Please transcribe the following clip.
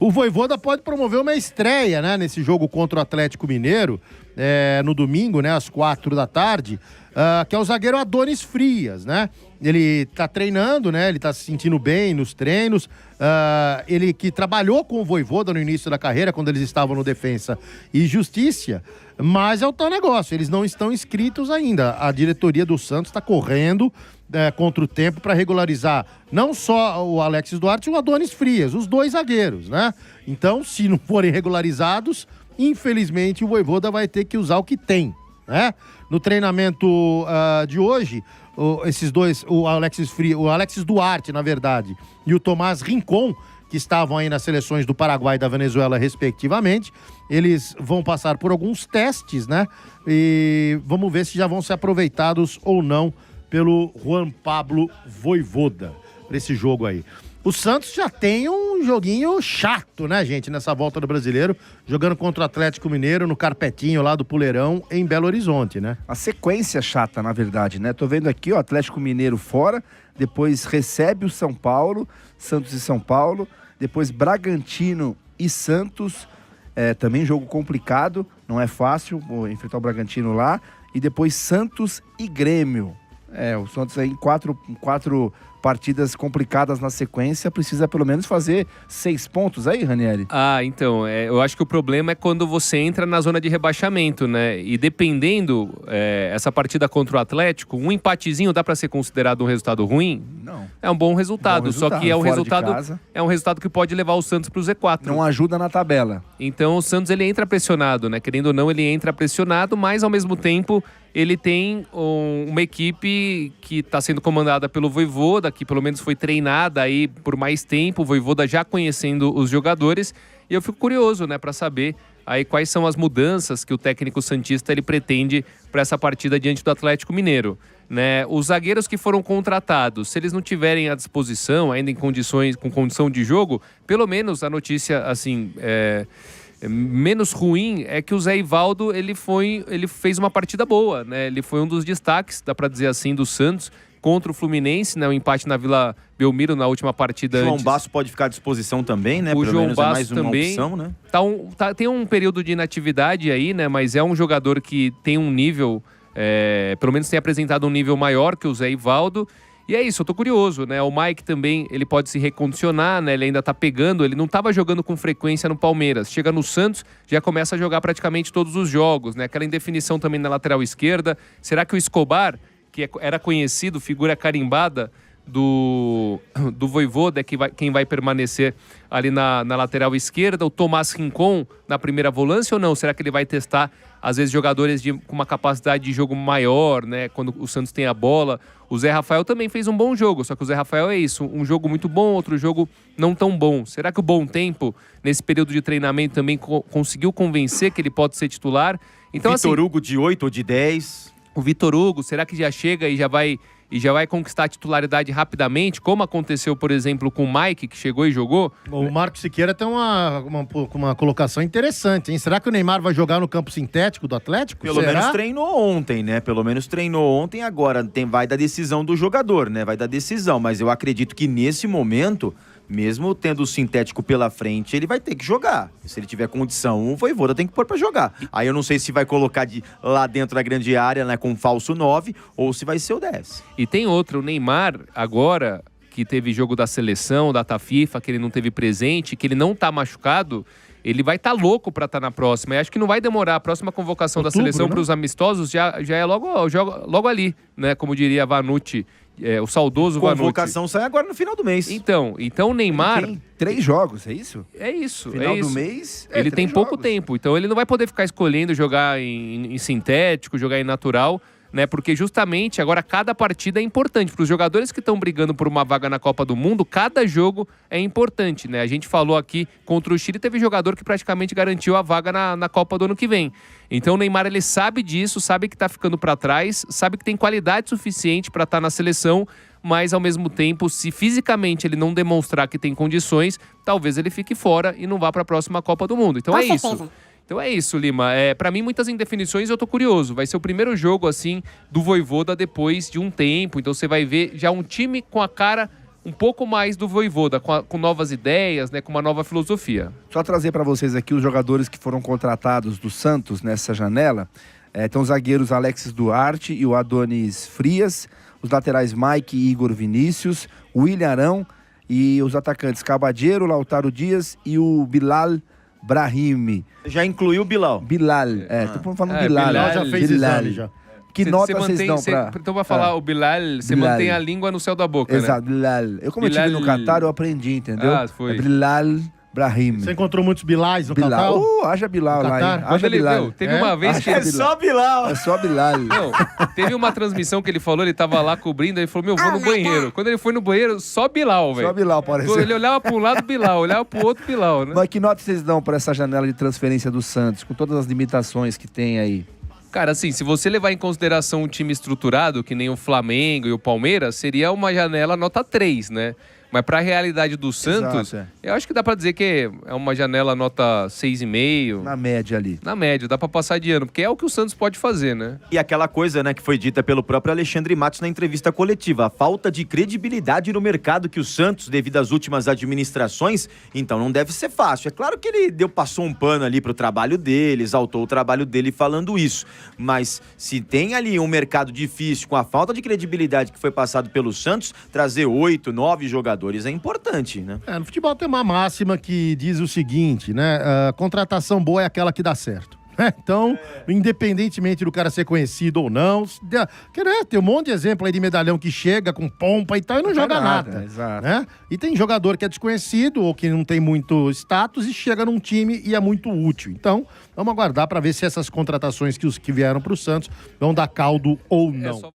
O Vojvoda pode promover uma estreia, né, nesse jogo contra o Atlético Mineiro, no domingo, né, às 4 da tarde, que é o zagueiro Adonis Frias, né? Ele tá treinando, né? Ele tá se sentindo bem nos treinos. Ele que trabalhou com o Vojvoda no início da carreira, quando eles estavam no Defensa e Justiça, mas é o tal negócio, eles não estão inscritos ainda. A diretoria do Santos está correndo contra o tempo para regularizar não só o Alexis Duarte e o Adonis Frias, os dois zagueiros, né? Então, se não forem regularizados, infelizmente o Vojvoda vai ter que usar o que tem, né? No treinamento de hoje, esses dois, o Alexis Duarte, na verdade, e o Tomás Rincon, que estavam aí nas seleções do Paraguai e da Venezuela, respectivamente, eles vão passar por alguns testes, né? E vamos ver se já vão ser aproveitados ou não pelo Juan Pablo Vojvoda, para esse jogo aí. O Santos já tem um joguinho chato, né, gente, nessa volta do Brasileiro, jogando contra o Atlético Mineiro no carpetinho lá do Puleirão, em Belo Horizonte, né? A sequência chata, na verdade, né? Tô vendo aqui, o Atlético Mineiro fora, depois recebe o São Paulo, Santos e São Paulo, depois Bragantino e Santos, também jogo complicado, não é fácil enfrentar o Bragantino lá, e depois Santos e Grêmio. O Santos aí em quatro partidas complicadas na sequência, precisa pelo menos fazer 6 pontos aí, Ranieri? Então, eu acho que o problema é quando você entra na zona de rebaixamento, né? E dependendo, essa partida contra o Atlético, um empatezinho dá para ser considerado um resultado ruim? Não. É um bom resultado, só que é um resultado que pode levar o Santos pro Z4. Não ajuda na tabela. Então o Santos, ele entra pressionado, né? Querendo ou não, ele entra pressionado, mas ao mesmo tempo ele tem uma equipe que está sendo comandada pelo Vojvoda, que pelo menos foi treinada aí por mais tempo, o Vojvoda já conhecendo os jogadores, e eu fico curioso, né, para saber aí quais são as mudanças que o técnico santista ele pretende para essa partida diante do Atlético Mineiro, né? Os zagueiros que foram contratados, se eles não tiverem à disposição, ainda com condição de jogo, pelo menos a notícia, assim, menos ruim é que o Zé Ivaldo ele fez uma partida boa, né? Ele foi um dos destaques, dá para dizer assim, do Santos contra o Fluminense, né? O empate na Vila Belmiro na última partida. João Basso pode ficar à disposição também, né? O Pelo João menos Basso é mais uma também opção, né? Tem um período de inatividade aí, né? Mas é um jogador que tem um nível, pelo menos tem apresentado um nível maior que o Zé Ivaldo. E é isso, eu tô curioso, né? O Mike também, ele pode se recondicionar, né? Ele ainda tá pegando, ele não tava jogando com frequência no Palmeiras. Chega no Santos, já começa a jogar praticamente todos os jogos, né? Aquela indefinição também na lateral esquerda. Será que o Escobar, que era conhecido, figura carimbada do Vojvoda, quem vai permanecer ali na lateral esquerda? O Tomás Rincon na primeira volância ou não? Será que ele vai testar, às vezes, jogadores com uma capacidade de jogo maior, né? Quando o Santos tem a bola. O Zé Rafael também fez um bom jogo, só que o Zé Rafael é isso, um jogo muito bom, outro jogo não tão bom. Será que o Bom Tempo, nesse período de treinamento, também conseguiu convencer que ele pode ser titular? Então, Vitor Hugo de 8 ou de 10. O Vitor Hugo, será que já chega e já vai conquistar a titularidade rapidamente, como aconteceu, por exemplo, com o Mike, que chegou e jogou? O Marcos Siqueira tem uma colocação interessante, hein? Será que o Neymar vai jogar no campo sintético do Atlético? Pelo menos treinou ontem, né? Agora vai da decisão do jogador, né? Vai da decisão, mas eu acredito que nesse momento, mesmo tendo o sintético pela frente, ele vai ter que jogar. Se ele tiver condição, o Vojvoda tem que pôr pra jogar. Aí eu não sei se vai colocar lá dentro da grande área, né, com falso 9, ou se vai ser o 10. E tem outra, o Neymar, agora, que teve jogo da seleção, data FIFA, que ele não teve presente, que ele não tá machucado, ele vai estar louco pra estar na próxima. E acho que não vai demorar. A próxima convocação da seleção, né, para os amistosos já é logo ali, né? Como diria Vanucci, o saudoso Vanucci. A convocação sai agora no final do mês. Então o Neymar... Tem 3 jogos, é isso? É isso. Final do mês, ele tem pouco jogos. tempo, então ele não vai poder ficar escolhendo jogar em sintético, jogar em natural, né? Porque justamente agora cada partida é importante. Para os jogadores que estão brigando por uma vaga na Copa do Mundo, cada jogo é importante, né? A gente falou aqui contra o Chile, teve jogador que praticamente garantiu a vaga na Copa do ano que vem. Então o Neymar, ele sabe disso, sabe que está ficando para trás, sabe que tem qualidade suficiente para estar na seleção, mas ao mesmo tempo, se fisicamente ele não demonstrar que tem condições, talvez ele fique fora e não vá para a próxima Copa do Mundo. Então isso. Então é isso, Lima. Pra mim, muitas indefinições, eu tô curioso. Vai ser o primeiro jogo, assim, do Vojvoda depois de um tempo. Então você vai ver já um time com a cara um pouco mais do Vojvoda, com novas ideias, né, com uma nova filosofia. Só trazer para vocês aqui os jogadores que foram contratados do Santos nessa janela. Estão os zagueiros Alexis Duarte e o Adonis Frias, os laterais Mike e Igor Vinícius, o William Arão e os atacantes Cabadeiro, Lautaro Dias e o Bilal Brahimi. Já incluiu o Bilal. Bilal, tô falando Bilal. Bilal já fez exame já. Que nota vocês dão pra... Então, pra falar o Bilal, você Bilal. mantém a língua no céu da boca, Exato, né? Bilal. Como eu estive no Catar, eu aprendi, entendeu? Ah, foi. É Bilal Brahimi. Você encontrou muitos Bilais no Bilal. Catar? Haja Bilal No lá, Catar? hein? Quando Haja ele Bilal. viu, teve uma vez que... Haja É só Bilal. É só Bilal. Não, teve uma transmissão que ele falou, ele tava lá cobrindo, aí ele falou, meu, vou no banheiro. Quando ele foi no banheiro, só Bilal, velho. Só Bilal apareceu. Ele olhava para um lado, Bilal, olhava pro outro, Bilal, né? Mas que nota vocês dão para essa janela de transferência do Santos, com todas as limitações que tem aí? Cara, assim, se você levar em consideração um time estruturado, que nem o Flamengo e o Palmeiras, seria uma janela nota 3, né? Mas para a realidade do Santos, Exato, eu acho que dá para dizer que é uma janela nota 6,5. Na média ali. Na média, dá para passar de ano, porque é o que o Santos pode fazer, né? E aquela coisa, né, que foi dita pelo próprio Alexandre Matos na entrevista coletiva, a falta de credibilidade no mercado que o Santos, devido às últimas administrações, então não deve ser fácil. É claro que ele passou um pano ali pro trabalho dele, exaltou o trabalho dele falando isso, mas se tem ali um mercado difícil, com a falta de credibilidade que foi passado pelo Santos, trazer 8, 9 jogadores é importante, né? No futebol tem uma máxima que diz o seguinte, né? Contratação boa é aquela que dá certo. Então, independentemente do cara ser conhecido ou não, tem um monte de exemplo aí de medalhão que chega com pompa e tal e não joga nada. Exato. Né? E tem jogador que é desconhecido ou que não tem muito status e chega num time e é muito útil. Então, vamos aguardar para ver se essas contratações que vieram para o Santos vão dar caldo ou não.